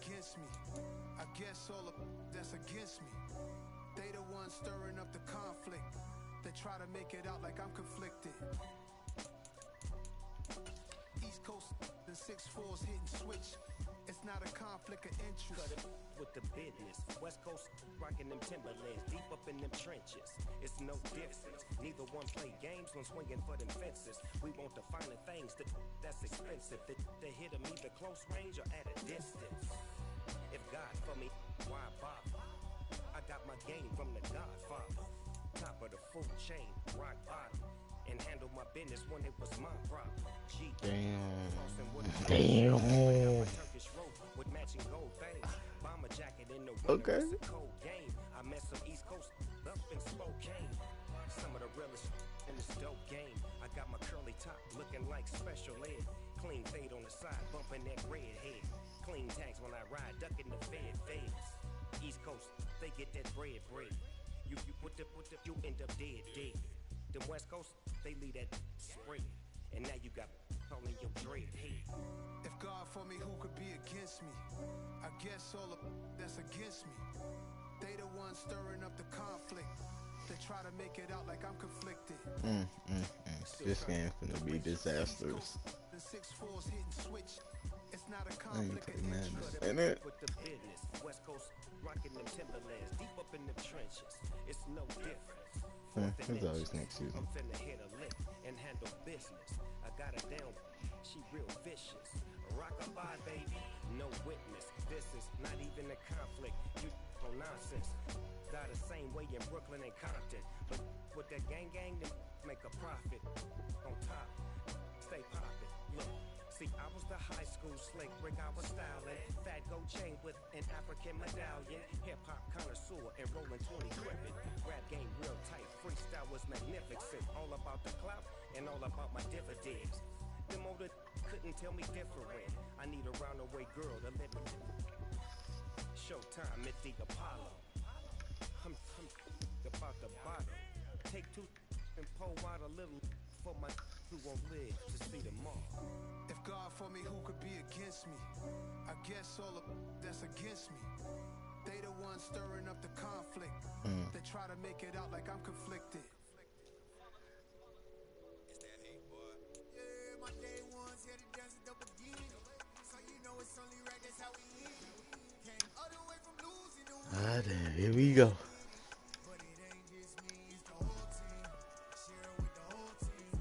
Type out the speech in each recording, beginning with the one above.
against me. I guess all of that's against me. They the ones stirring up the conflict. They try to make it out like I'm conflicted. East Coast and 6'4's hitting switch. It's not a conflict of interest. Cut it with the business. West Coast rocking them Timberlands, deep up in them trenches. It's no difference. Neither one play games when swinging for them fences. We want the finer things that's expensive. They hit them either close range or at a distance. If God for me, why bother? I got my game from the Godfather. Top of the food chain, rock bottom. And handle my business when it was my problem. Damn. With matching gold things. Bomber jacket in the Okay. It's a cold game. I met some East Coast up in Spokane. Some of the realest in this dope game. I got my curly top looking like special ed. Clean fade on the side, bumping that red head. Clean tags when I ride, ducking the feds. East Coast, they get that bread. You you end up dead. Them West Coast, they leave that spread. And now you got calling your dread head. If God for me, who could be against me? I guess all of that's against me. They the ones stirring up the conflict. They try to make it out like I'm conflicted. This game's gonna be disastrous. The 6'4's hitting switch. It's not a I ain't conflict of putting that interest. in it. With the business, West Coast rocking them Timberlands, deep up in them trenches. It's no difference. It's always next season. I'm finna hit a lick and handle business. I got her down, she real vicious. Rock-a-bye, baby, no witness. This is not even a conflict. You no nonsense. Got the same way in Brooklyn and Compton, but with that gang, they make a profit. On top, stay poppin'. Look. See, I was the high school slick Rick, I was styling. Fat gold chain with an African medallion. Hip-hop connoisseur and rolling 20 crippin'. Rap game real tight, freestyle was magnificent. All about the clout and all about my dividends. Them older couldn't tell me different. I need a roundaway girl to let me Showtime at the Apollo. I'm about the bottom. Take two and pour out a little for my who won't live to see tomorrow. If God for me, who could be against me? I guess all of that's against me. They the ones stirring up the conflict. They try to make it out like I'm conflicted. It's that hate, boy. Yeah, my day ones here to dance it up again. So you know it's only right, that's how we live. Came all the way from losing to Ah, damn, here we go. but it ain't just me, it's the whole team. Share it with the whole team.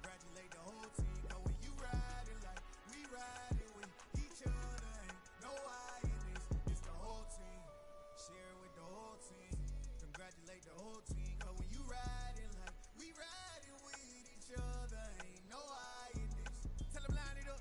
Congratulate the whole team. Know when you riding like we riding with each other. Ain't no I in this. It's the whole team. Share it with the whole team. Congratulate the whole team. Cause when you riding like we riding with each other. Ain't no I in this. Tell them line it up.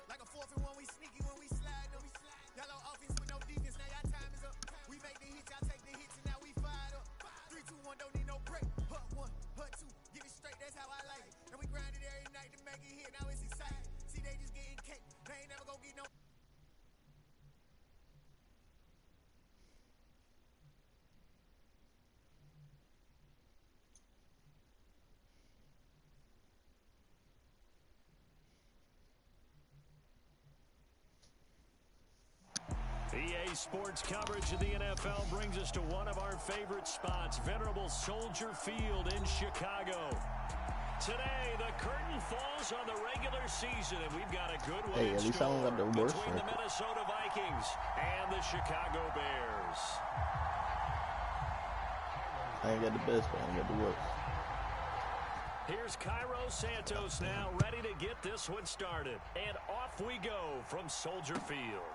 Like a 4th and 1, we sneaky when we slide them. Y'all on offense with no defense, now y'all time is up. We make the hits, y'all take the hits, and now we fired up. 3, 2, 1, don't need no break. Hut 1, hut 2, get it straight, that's how I like it. And we grind it every night to make it hit, now it's exciting. See, they just getting cake, they ain't never gonna get no. EA Sports coverage of the NFL brings us to one of our favorite spots, venerable Soldier Field in Chicago. Today, the curtain falls on the regular season, and we've got a good one Hey, at least I don't got the worst between the record. Minnesota Vikings and the Chicago Bears. I ain't got the best, but I ain't got the worst. Here's Cairo Santos now, ready to get this one started. And off we go from Soldier Field.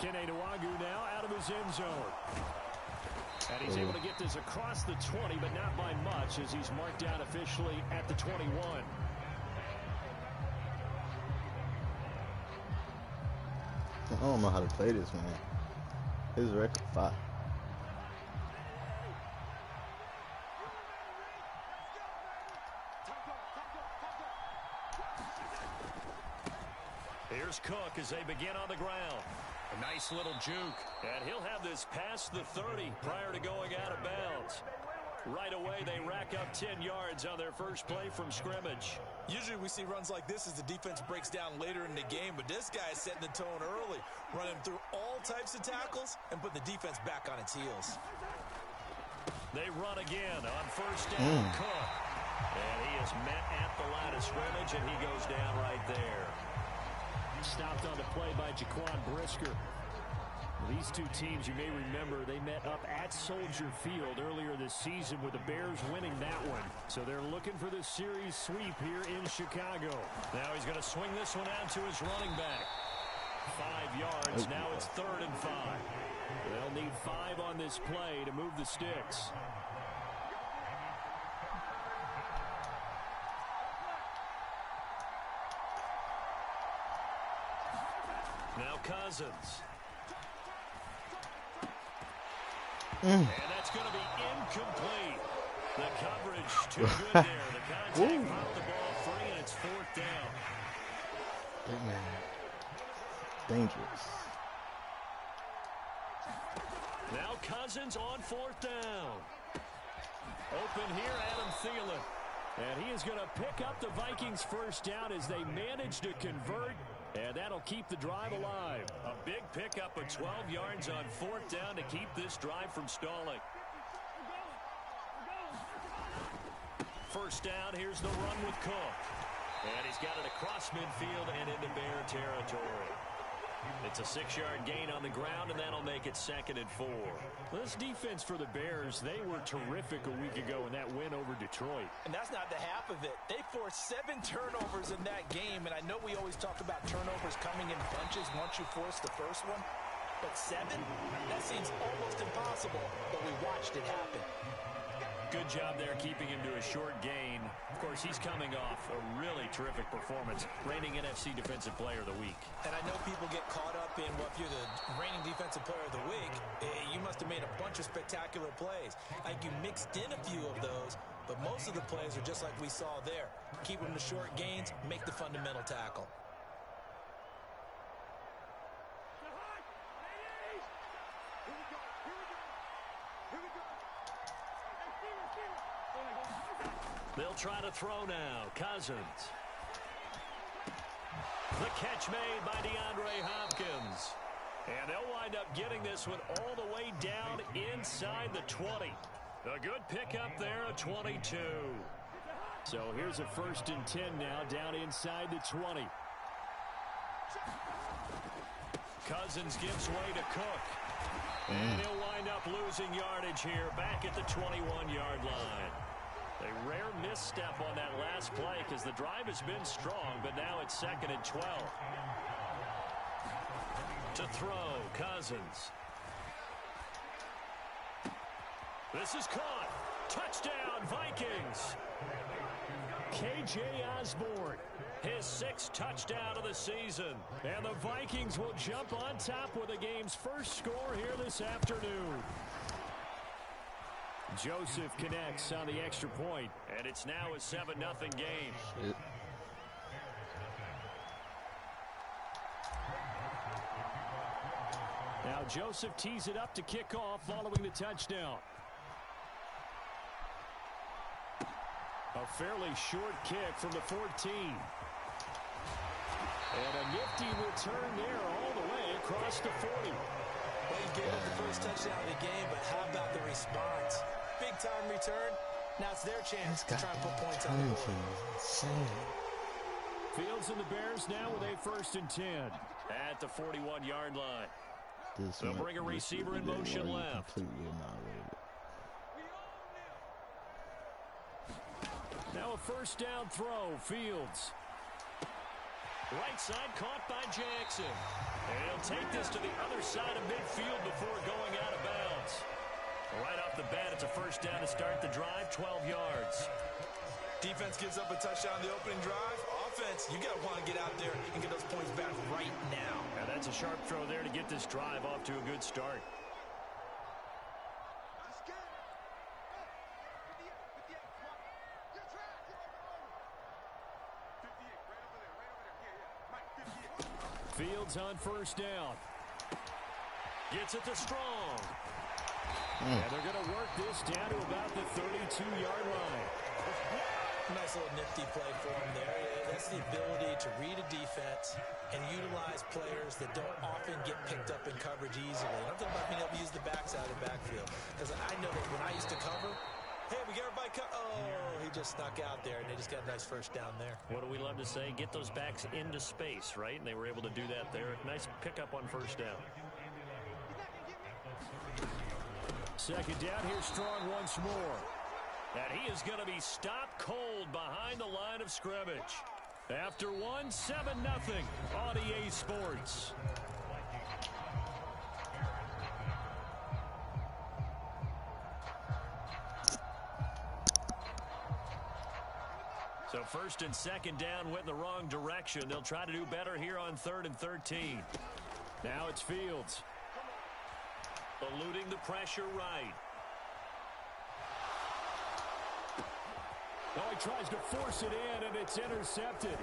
Kene Nwangwu now out of his end zone. And he's able to get this across the 20, but not by much, as he's marked down officially at the 21. I don't know how to play this, man. His record 5. Here's Cook as they begin on the ground. A nice little juke. And he'll have this past the 30 prior to going out of bounds. Right away, they rack up 10 yards on their first play from scrimmage. Usually we see runs like this as the defense breaks down later in the game, but this guy is setting the tone early, running through all types of tackles and put the defense back on its heels. They run again on first down. Cook. And he is met at the line of scrimmage, and he goes down right there. Stopped on the play by Jaquan Brisker. These two teams, you may remember, they met up at Soldier Field earlier this season with the Bears winning that one. So they're looking for this series sweep here in Chicago. Now he's going to swing this one out to his running back. 5 yards. Now it's 3rd and 5. They'll need 5 on this play to move the sticks. Now Cousins. And that's going to be incomplete. The coverage too good there. The contact popped the ball free, and it's 4th down. Big man. Dangerous. Now Cousins on 4th down. Open here, Adam Thielen. And he is going to pick up the Vikings' first down as they manage to convert. And that'll keep the drive alive. A big pickup of 12 yards on 4th down to keep this drive from stalling. First down, here's the run with Cook. And he's got it across midfield and into Bear territory. It's a 6-yard gain on the ground, and that'll make it 2nd and 4. This defense for the Bears, they were terrific a week ago in that win over Detroit. And that's not the half of it. They forced 7 turnovers in that game, and I know we always talk about turnovers coming in bunches once you force the first one. But 7? That seems almost impossible, but we watched it happen. Good job there keeping him to a short gain. Of course, he's coming off a really terrific performance, reigning NFC Defensive Player of the Week. And I know people get caught up in, well, if you're the reigning Defensive Player of the Week, you must have made a bunch of spectacular plays. Like you mixed in a few of those, but most of the plays are just like we saw there. Keep them to short gains, make the fundamental tackle. They'll try to throw now. Cousins. The catch made by DeAndre Hopkins. And they'll wind up getting this one all the way down inside the 20. A good pickup there, a 22. So here's a 1st and 10 now, down inside the 20. Cousins gives way to Cook. And he'll wind up losing yardage here, back at the 21-yard line. A rare misstep on that last play because the drive has been strong, but now it's 2nd and 12. To throw, Cousins. This is caught. Touchdown, Vikings. KJ Osborne, his 6th touchdown of the season. And the Vikings will jump on top with the game's first score here this afternoon. Joseph connects on the extra point, and it's now a 7-0 game. Shit. Now Joseph tees it up to kick off following the touchdown. A fairly short kick from the 14. And a nifty return there all the way across the 40. Well, he gave up the first touchdown of the game, but how about the response? Big-time return. Now it's their chance to try and put points on the board. Fields and the Bears now with a 1st and 10 at the 41-yard line. They'll bring a receiver in motion left. Now a 1st down throw, Fields. Right side caught by Jackson. And he'll take this to the other side of midfield before going out of bounds. Right off the bat, it's a 1st down to start the drive, 12 yards. Defense gives up a touchdown on the opening drive. Offense, you got to want to get out there and get those points back right now. And that's a sharp throw there to get this drive off to a good start. Fields on 1st down. Gets it to Strong. And they're going to work this down to about the 32-yard line. Nice little nifty play for him there. That's the ability to read a defense and utilize players that don't often get picked up in coverage easily. And I'm talking about being able to use the backside of the backfield. Because I know that when I used to cover, hey, we got everybody oh, he just snuck out there, and they just got a nice first down there. What do we love to say? Get those backs into space, right? And they were able to do that there. Nice pickup on first down. Second down, here's Strong once more. And he is going to be stopped cold behind the line of scrimmage. After 1, 7-0 on EA Sports. So first and second down went in the wrong direction. They'll try to do better here on 3rd and 13. Now it's Fields. Eluding the pressure right. Oh, he tries to force it in, and it's intercepted.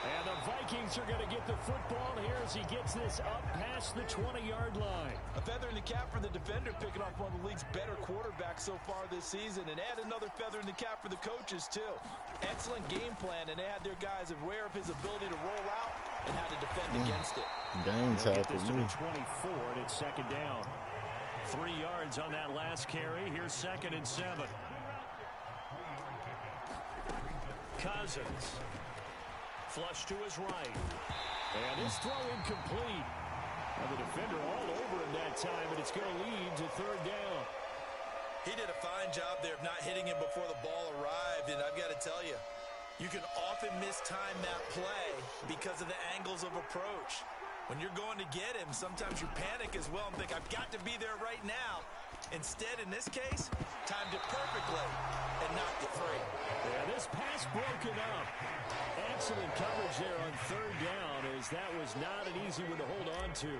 And the Vikings are going to get the football here as he gets this up past the 20-yard line. A feather in the cap for the defender, picking off one of the league's better quarterbacks so far this season. And add another feather in the cap for the coaches, too. Excellent game plan, and they had their guys aware of his ability to roll out and how to defend against it. Game Get this to tackle. the 24, and it's second down. 3 yards on that last carry. Here's 2nd and 7. Cousins. Flush to his right. And his throw incomplete. And the defender all over him that time, and it's going to lead to 3rd down. He did a fine job there of not hitting him before the ball arrived, and I've got to tell you, you can often mistime that play because of the angles of approach. When you're going to get him, sometimes you panic as well and think, I've got to be there right now. Instead, in this case, timed it perfectly and knocked it free. Yeah, this pass broken up. Excellent coverage there on 3rd down, as that was not an easy one to hold on to.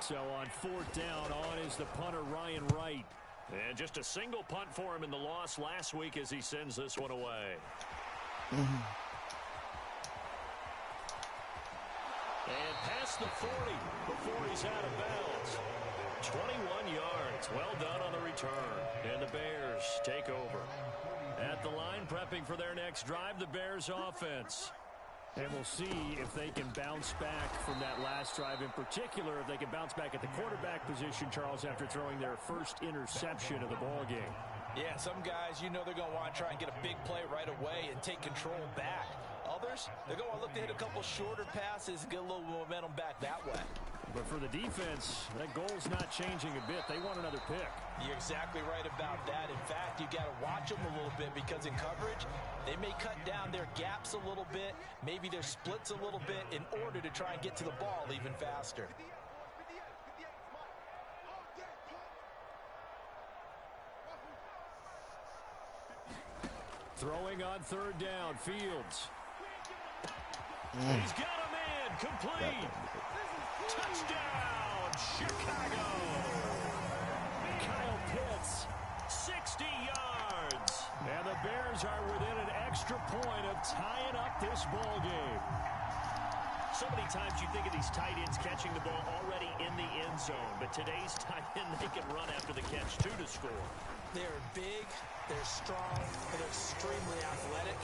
So on 4th down, on is the punter, Ryan Wright. And just a single punt for him in the loss last week as he sends this one away. And past the 40 before he's out of bounds. 21 yards. Well done on the return. And the Bears take over. At the line, prepping for their next drive, the Bears offense. And we'll see if they can bounce back from that last drive. In particular, if they can bounce back at the quarterback position, Charles, after throwing their first interception of the ball game. Yeah, some guys, you know they're going to want to try and get a big play right away and take control back. Others, they're going to want to look to hit a couple shorter passes and get a little momentum back that way. But for the defense, that goal's not changing a bit. They want another pick. You're exactly right about that. In fact, you got to watch them a little bit because in coverage, they may cut down their gaps a little bit, maybe their splits a little bit in order to try and get to the ball even faster. Throwing on 3rd down, Fields. He's got a man, complete. Touchdown, Chicago. Kyle Pitts, 60 yards. And the Bears are within an extra point of tying up this ball game. So many times you think of these tight ends catching the ball already in the end zone, but today's tight end, they can run after the catch, too, to score. They're big, they're strong, and they're extremely athletic,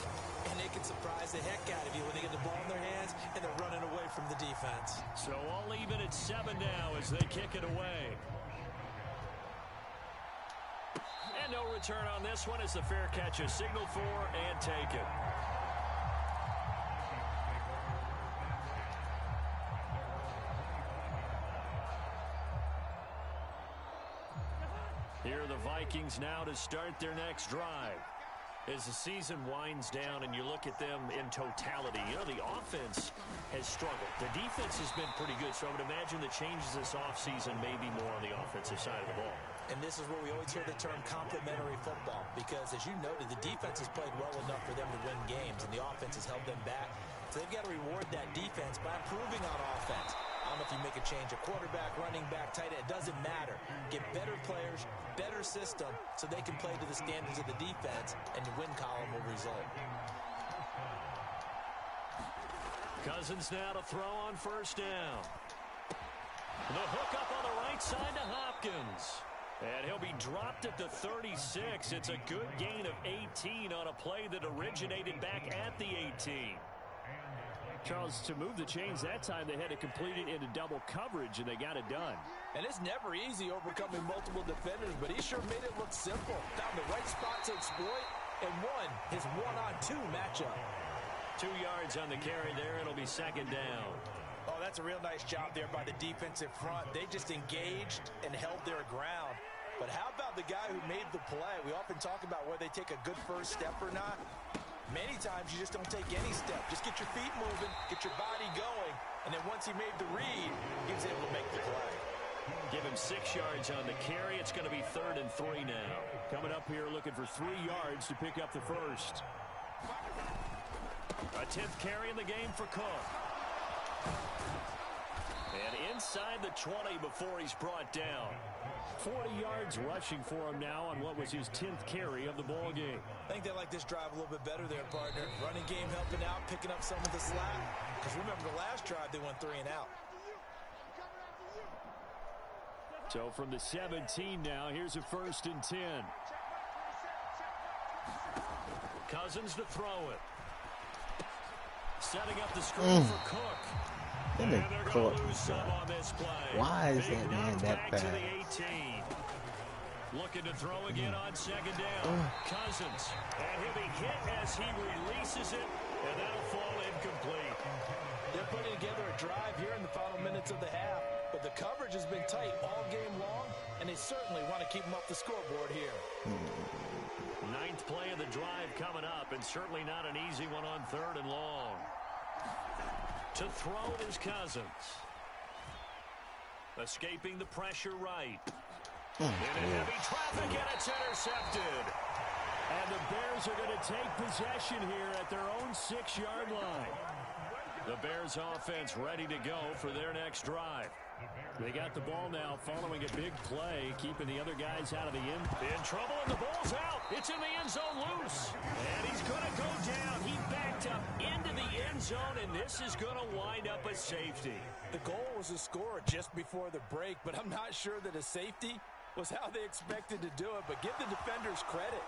and they can surprise the heck out of you when they get the ball in their hands and they're running away from the defense. So all even at 7 now as they kick it away. And no return on this one as the fair catch is signaled for and taken. Here are the Vikings now to start their next drive. As the season winds down and you look at them in totality, you know, the offense has struggled. The defense has been pretty good, so I would imagine the changes this offseason may be more on the offensive side of the ball. And this is where we always hear the term complementary football, because as you noted, the defense has played well enough for them to win games, and the offense has held them back. So they've got to reward that defense by improving on offense. I don't know if you make a change, a quarterback, running back, tight end, it doesn't matter. Get better players, better system, so they can play to the standards of the defense, and the win column will result. Cousins now to throw on 1st down. The hook up on the right side to Hopkins. And he'll be dropped at the 36. It's a good gain of 18 on a play that originated back at the 18. Charles, to move the chains that time, they had to complete it into double coverage, and they got it done. And it's never easy overcoming multiple defenders, but he sure made it look simple. Found the right spot to exploit and won his one-on-two matchup. 2 yards on the carry there. It'll be second down. Oh, that's a real nice job there by the defensive front. They just engaged and held their ground. But how about the guy who made the play? We often talk about whether they take a good first step or not. Many times you just don't take any step. Just get your feet moving, get your body going, and then once he made the read, he was able to make the play. Give him 6 yards on the carry. It's going to be 3rd and 3 now. Coming up here looking for 3 yards to pick up the first. A 10th carry in the game for Cook. And inside the 20 before he's brought down. 40 yards rushing for him now on what was his 10th carry of the ball game. I think they like this drive a little bit better there, partner. Running game helping out, picking up some of the slack. Because remember, the last drive, they went 3 and out. So from the 17 now, here's a 1st and 10. Cousins to throw it. Setting up the screen for Cook. And they're going to lose some on this play. Why is that man that back bad? to the 18. Looking to throw again on second down. Cousins. And he'll be hit as he releases it. And that'll fall incomplete. They're putting together a drive here in the final minutes of the half. But the coverage has been tight all game long. And they certainly want to keep them off the scoreboard here. 9th play of the drive coming up. And certainly not an easy one on 3rd and long. To throw is Cousins. Escaping the pressure right. In a heavy traffic, and it's intercepted. And the Bears are going to take possession here at their own 6-yard line. The Bears offense ready to go for their next drive. They got the ball now following a big play, keeping the other guys out of the end. In trouble, and the ball's out. It's in the end zone loose. And he's going to go down. He backed up into the end zone, and this is going to wind up a safety. The goal was a score just before the break, but I'm not sure that a safety was how they expected to do it. But give the defenders credit.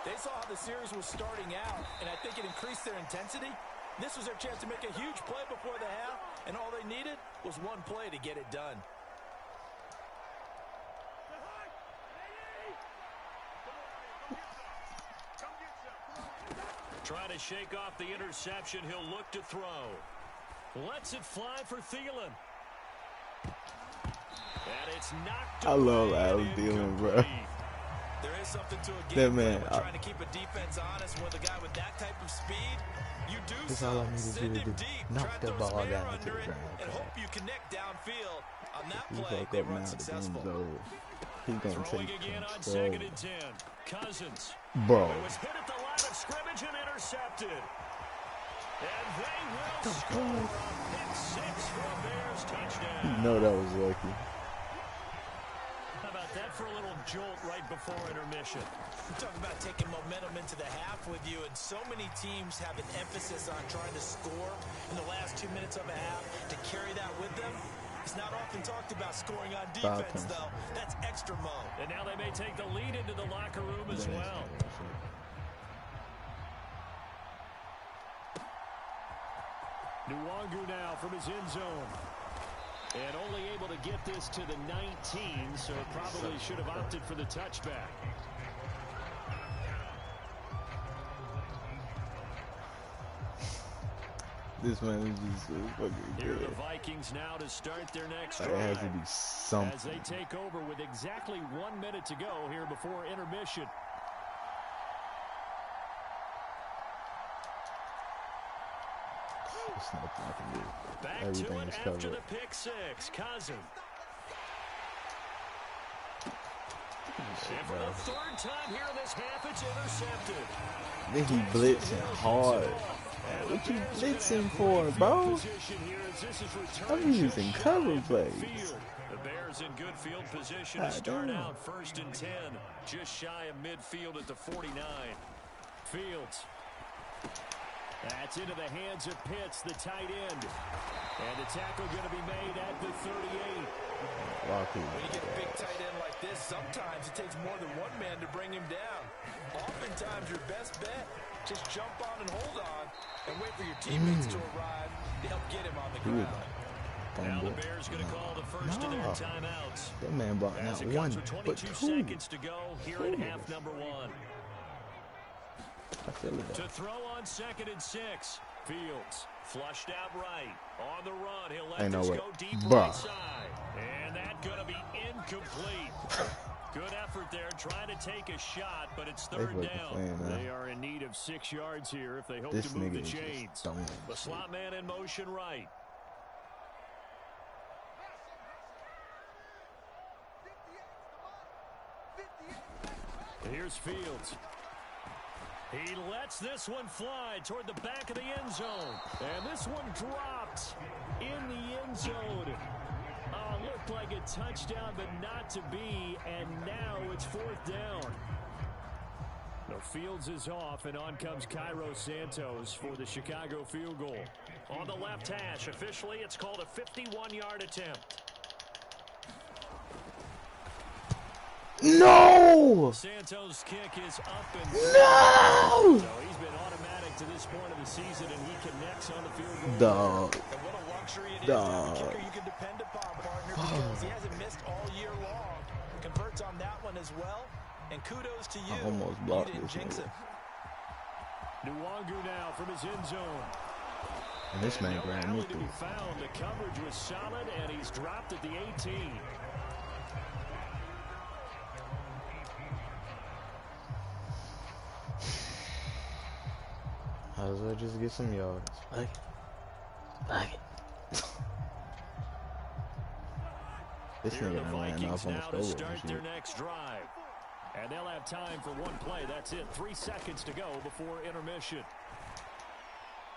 They saw how the series was starting out, and I think it increased their intensity. This was their chance to make a huge play before the half, and all they needed was one play to get it done. Trying to shake off the interception. He'll look to throw. Lets it fly for Thielen. And it's knocked I love away Al and Thielen, bro. incomplete. There is something to a That game man, plan, trying to keep a defense honest with a guy with that type of speed. You do That's all I so. need to Send do him is deep. knock Try to the throw ball some air down to under the it ground. and hope you connect downfield. On that He's play, like they that were now. The unsuccessful. game's over. He's gonna Throwing take again on control. 2nd and 10. Cousins. Bro. It was hit at the line of scrimmage and intercepted. And they will score a pick 6 for a Bears touchdown. You know that was lucky. How about that for a little jolt right before intermission? I'm talking about taking momentum into the half with you, and so many teams have an emphasis on trying to score in the last 2 minutes of a half to carry that with them. It's not often talked about scoring on defense, though. That's extra mode. And now they may take the lead into the locker room as well. Nwangu now from his end zone. And only able to get this to the 19, so probably should have opted for the touchback. This man is just so fucking Here are good. the Vikings now to start their next Like, drive. it has to be something. As they take over with exactly 1 minute to go here before intermission. It's nothing I can do. Back Everything to it is after covered. the pick 6. Cousins. And for the 3rd time here in this half, it's intercepted. Then he blitzing hard. What you blitzing for, bro? I'm using cover plays. The Bears in good field position to God start damn. out 1st and 10. Just shy of midfield at the 49. Fields. That's into the hands of Pitts, the tight end. And the tackle going to be made at the 38. When you get a big tight end like this, sometimes it takes more than one man to bring him down. Oftentimes, your best bet, just jump on and hold on and wait for your teammates to arrive to help get him on the ground. Now the Bears going to call the first of their timeouts. That man brought not one, but 22 two. seconds to go here in half number 1. I feel it. To throw on 2nd and 6. Fields flushed out right. On the run, he'll let this go deep right side. And that's going to be incomplete. Good effort there, trying to take a shot, but it's 3rd down. They are in need of 6 yards here if they hope to move the chains. The slot man in motion right. Here's Fields. He lets this one fly toward the back of the end zone. And this one dropped in the end zone. Looked like a touchdown, but not to be. And now it's 4th down. The Fields is off, and on comes Cairo Santos for the Chicago field goal. On the left hash, officially, it's called a 51-yard attempt. No! Santos' kick is up and no! So he's been automatic to this point of the season, and he connects on the field goal. Dog. And what a luxury it is to have a kicker you can depend upon, partner, because he hasn't missed all year long. Converts on that one as well, and kudos to you. I almost blocked you didn't jinx this. Nwangu now from his end zone. And this man ran me to be found. The coverage was solid, and he's dropped at the 18. Might as well just get some yards. Like it. This nigga done ran off on the now to score. start their next drive. And they'll have time for one play. That's it. 3 seconds to go before intermission.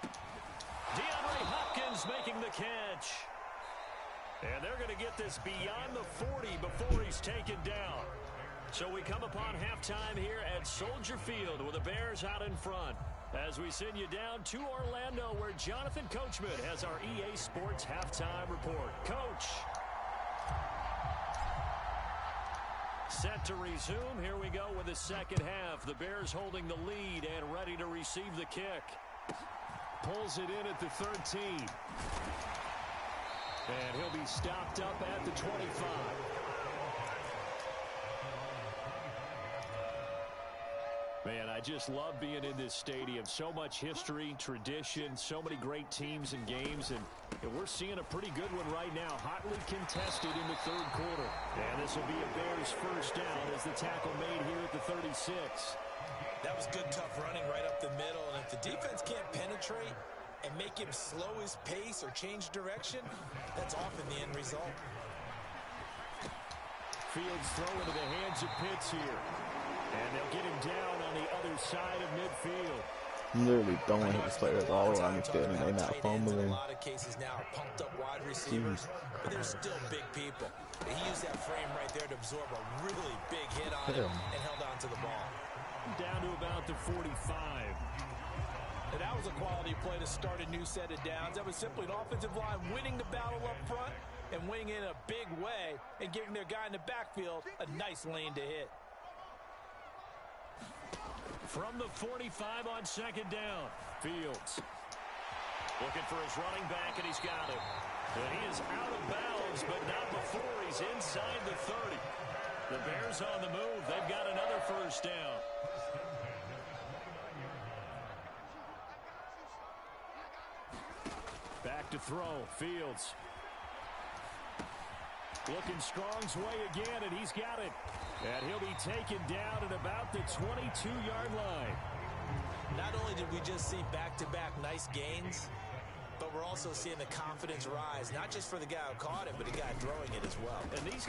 DeAndre Hopkins making the catch. And they're going to get this beyond the 40 before he's taken down. So we come upon halftime here at Soldier Field with the Bears out in front. As we send you down to Orlando, where Jonathan Coachman has our EA Sports halftime report. Coach. Set to resume. Here we go with the second half. The Bears holding the lead and ready to receive the kick. Pulls it in at the 13. And he'll be stopped up at the 25. Man, I just love being in this stadium. So much history, tradition, so many great teams and games, and we're seeing a pretty good one right now. Hotly contested in the 3rd quarter. And this will be a Bears first down as the tackle made here at the 36. That was good, tough running right up the middle, and if the defense can't penetrate and make him slow his pace or change direction, that's often the end result. Fields throw into the hands of Pitts here. And they'll get him down on the other side of midfield. I'm literally throwing his players all around the field, and they're not fumbling. In a lot of cases now are pumped up wide receivers, but they're still big people. He used that frame right there to absorb a really big hit on him and held on to the ball. Down to about the 45. And that was a quality play to start a new set of downs. That was simply an offensive line winning the battle up front and winning in a big way and giving their guy in the backfield a nice lane to hit. From the 45 on second down, Fields looking for his running back, and he's got it. And he is out of bounds, but not before he's inside the 30. The Bears on the move. They've got another first down. Back to throw, Fields. Looking Strong's way again, and he's got it. And he'll be taken down at about the 22-yard line. Not only did we just see back-to-back nice gains, but we're also seeing the confidence rise, not just for the guy who caught it, but the guy throwing it as well. And these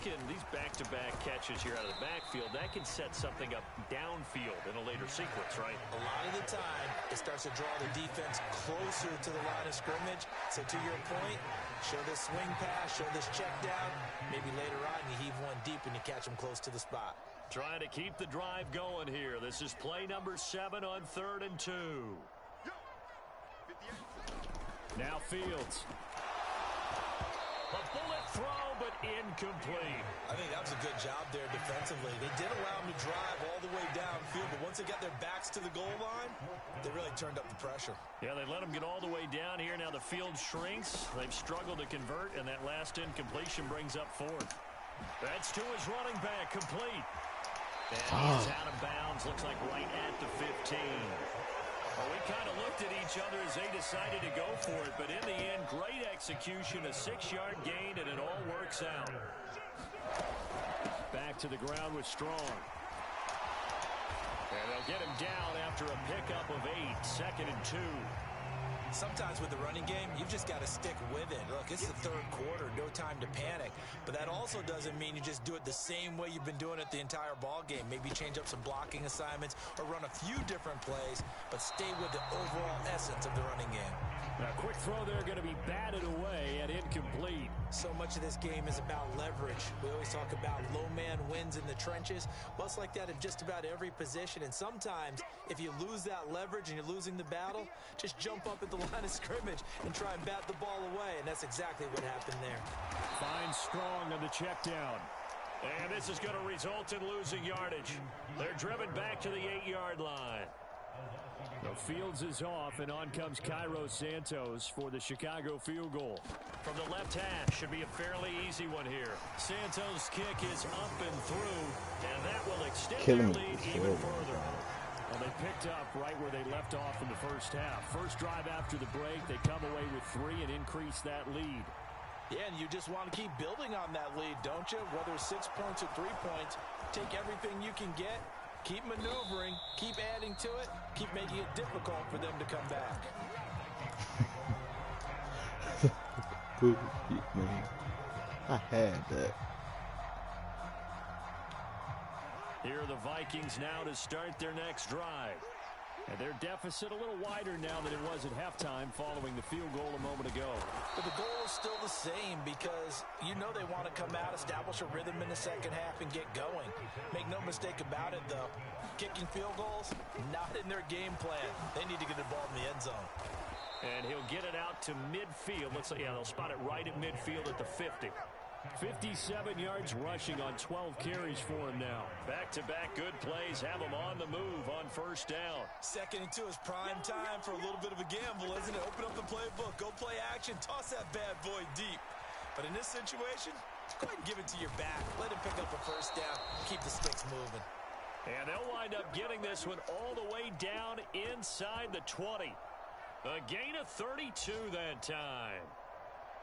back-to-back catches here out of the backfield, that can set something up downfield in a later sequence, right? A lot of the time, it starts to draw the defense closer to the line of scrimmage. So to your point, show this swing pass, show this check down. Maybe later on you heave one deep and you catch them close to the spot. Trying to keep the drive going here. This is play number 7 on 3rd and 2. Now Fields. A bullet throw, but incomplete. I think that was a good job there defensively. They did allow them to drive all the way downfield, but once they got their backs to the goal line, they really turned up the pressure. Yeah, they let them get all the way down here. Now the field shrinks. They've struggled to convert, and that last incompletion brings up fourth. That's to his running back, complete. And he's out of bounds, looks like right at the 15. Well, we kind of looked at each other as they decided to go for it, but in the end, great execution, a 6-yard gain, and it all works out. Back to the ground with Strong. And they'll get him down after a pickup of 8, 2nd and 2. Sometimes with the running game, you've just got to stick with it. Look, it's the third quarter, no time to panic. But that also doesn't mean you just do it the same way you've been doing it the entire ball game. Maybe change up some blocking assignments or run a few different plays, but stay with the overall essence of the running game. Now, quick throw there going to be batted away and incomplete. So much of this game is about leverage. We always talk about low man wins in the trenches. Well, it's like that in just about every position. And sometimes, if you lose that leverage and you're losing the battle, just jump up at the line of scrimmage and try and bat the ball away. And that's exactly what happened there. Finds Strong on the check down. And this is going to result in losing yardage. They're driven back to the 8-yard line. The Fields is off, and on comes Cairo Santos for the Chicago field goal. From the left hash, should be a fairly easy one here. Santos' kick is up and through, and that will extend their lead even further. Well, they picked up right where they left off in the first half. First drive after the break, they come away with 3 and increase that lead. Yeah, and you just want to keep building on that lead, don't you? Whether it's 6 points or 3 points, take everything you can get. Keep maneuvering, keep adding to it, keep making it difficult for them to come back. Man, I had that. Here are the Vikings now to start their next drive. And their deficit a little wider now than it was at halftime following the field goal a moment ago. But the goal is still the same because you know they want to come out, establish a rhythm in the second half, and get going. Make no mistake about it, though. Kicking field goals, not in their game plan. They need to get the ball in the end zone. And he'll get it out to midfield. Looks like, yeah, they'll spot it right at midfield at the 50. 57 yards rushing on 12 carries for him now. Back-to-back good plays have him on the move on first down. 2nd and 2 is prime time for a little bit of a gamble, isn't it? Open up the playbook, go play action, toss that bad boy deep. But in this situation, go ahead and give it to your back. Let him pick up a first down. Keep the sticks moving. And they'll wind up getting this one all the way down inside the 20. A gain of 32 that time.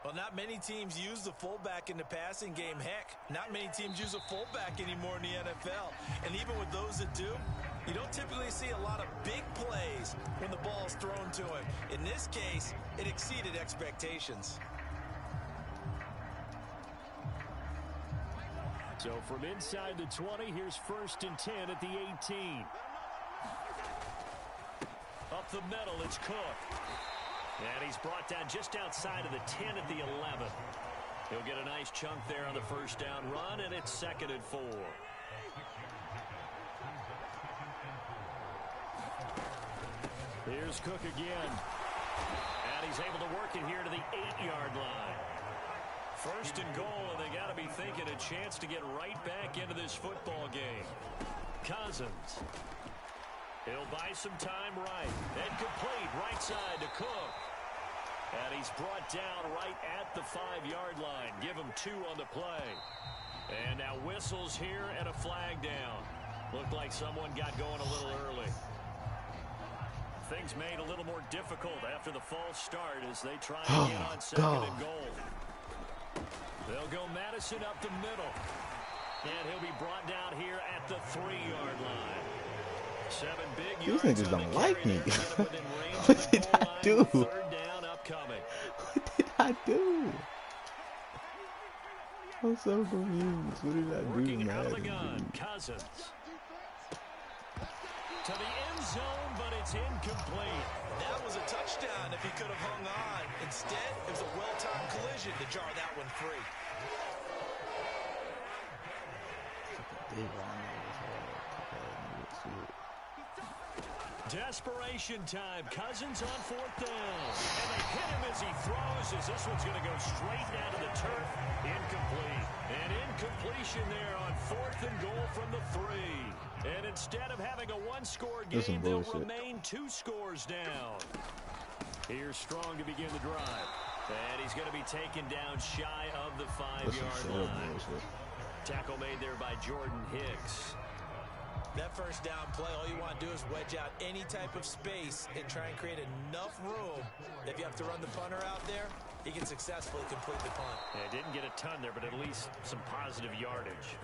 Well, not many teams use the fullback in the passing game. Heck, not many teams use a fullback anymore in the NFL. And even with those that do, you don't typically see a lot of big plays when the ball is thrown to him. In this case, it exceeded expectations. So from inside the 20, here's 1st and 10 at the 18. Up the middle, it's Cook. And he's brought down just outside of the 10 at the 11. He'll get a nice chunk there on the first down run, and it's 2nd and 4. Here's Cook again. And he's able to work it here to the 8-yard line. 1st and goal, and they got to be thinking a chance to get right back into this football game. Cousins. He'll buy some time right. And complete right side to Cook. And he's brought down right at the 5-yard line. Give him 2 on the play. And now whistles here and a flag down. Looked like someone got going a little early. Things made a little more difficult after the false start as they try to get on 2nd and goal. They'll go Madison up the middle. And he'll be brought down here at the 3-yard line. 7 big yards. These niggas don't like me. What did I do? 3rd down upcoming. What did I do? I'm so confused. What did I do? Working out of the gun, Cousins. To the end zone, but it's incomplete. That was a touchdown if he could have hung on. Instead, it was a well-timed collision to jar that one free. Desperation time. Cousins on 4th down. And they hit him as he throws, as this one's going to go straight down to the turf. Incomplete. An incompletion there on 4th and goal from the 3. And instead of having a one-score game, they'll remain 2 scores down. Here's Strong to begin the drive. And he's going to be taken down shy of the 5-yard line. Tackle made there by Jordan Hicks. That first down play, all you want to do is wedge out any type of space and try and create enough room. If you have to run the punter out there, he can successfully complete the punt. Yeah, didn't get a ton there, but at least some positive yardage.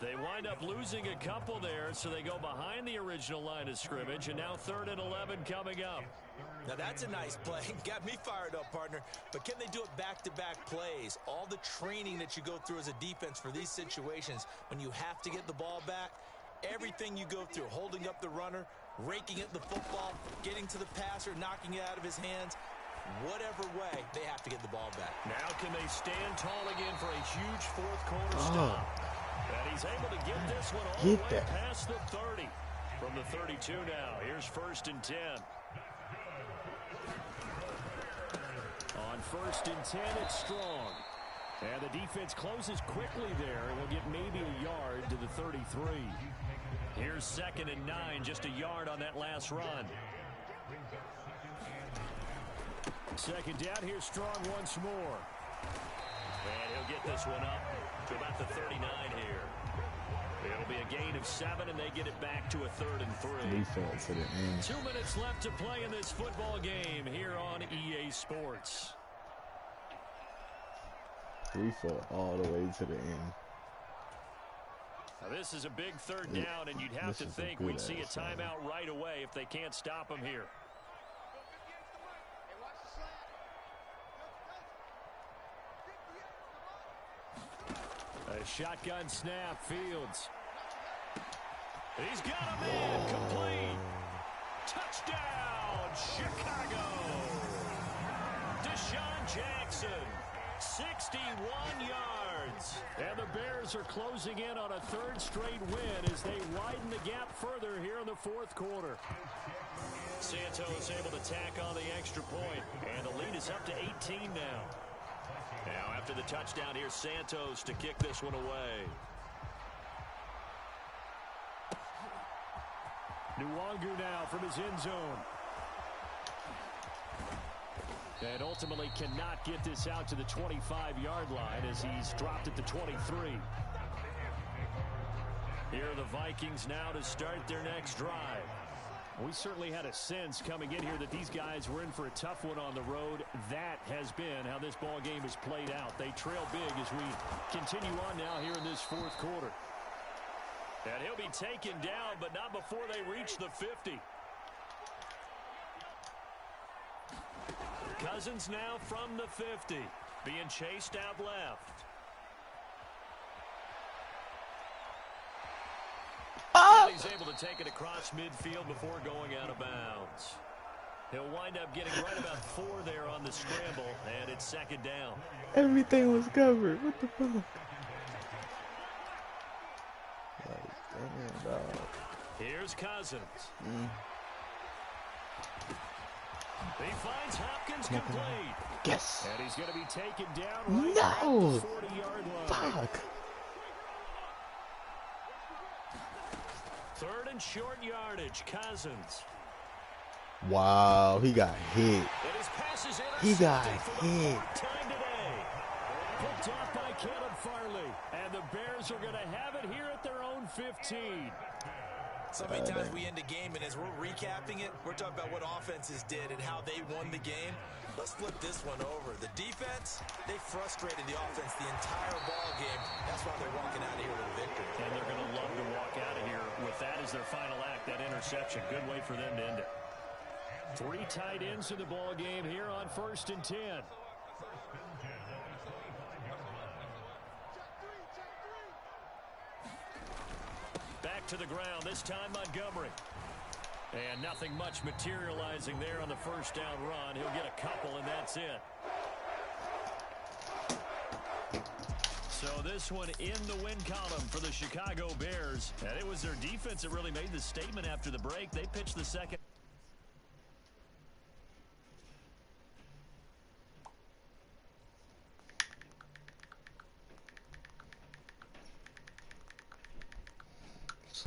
They wind up losing a couple there, so they go behind the original line of scrimmage, and now 3rd and 11 coming up. Now that's a nice play. Got me fired up, partner. But can they do it back-to-back plays? All the training that you go through as a defense for these situations, when you have to get the ball back, everything you go through, holding up the runner, raking at the football, getting to the passer, knocking it out of his hands, whatever way, they have to get the ball back. Now can they stand tall again for a huge 4th quarter stop? And he's able to get this one all the way past the 30. From the 32 now, here's 1st and 10. On 1st and 10, it's Strong. And the defense closes quickly there, and will get maybe a yard to the 33. Here's 2nd and 9, just a yard on that last run. 2nd down, here's Strong once more. And he'll get this one up to about the 39 here. It'll be a gain of 7, and they get it back to a 3rd and 3. Defense to the end. 2 minutes left to play in this football game here on EA Sports. We fought all the way to the end. Now this is a big 3rd down, and you'd have to think we'd see a timeout right away if they can't stop him here. A shotgun snap, Fields. He's got a man complete. Touchdown, Chicago. Deshaun Jackson, 61 yards. And the Bears are closing in on a 3rd straight win as they widen the gap further here in the 4th quarter. Santos able to tack on the extra point, and the lead is up to 18 now. Now after the touchdown, here's Santos to kick this one away. Nwangu now from his end zone. And ultimately cannot get this out to the 25-yard line as he's dropped at the 23. Here are the Vikings now to start their next drive. We certainly had a sense coming in here that these guys were in for a tough one on the road. That has been how this ball game has played out. They trail big as we continue on now here in this 4th quarter. And he'll be taken down, but not before they reach the 50. Cousins now from the 50, being chased out left. He's able to take it across midfield before going out of bounds. He'll wind up getting right about 4 there on the scramble, and it's 2nd down. Everything was covered. What the fuck? Like, damn, dog. Here's Cousins. He finds Hopkins complete. Yes. And he's going to be taken down right at the 40-yard line. Fuck. 3rd and short yardage, Cousins. Wow, he got hit. And his pass is He got intercepted hit. for the 4th time today. Picked off by Caleb Farley. And the Bears are going to have it here at their own 15. So many times we end a game, and as we're recapping it, we're talking about what offenses did and how they won the game. Let's flip this one over. The defense, they frustrated the offense the entire ball game. That's why they're walking out of here with a victory. And they're going to love to walk out of here with that as their final act, that interception. Good way for them to end it. 3 tight ends in the ball game here on 1st and 10. Back to the ground, this time Montgomery. And nothing much materializing there on the 1st down run. He'll get a couple, and that's it. So this one in the win column for the Chicago Bears. And it was their defense that really made the statement after the break. They pitched the second.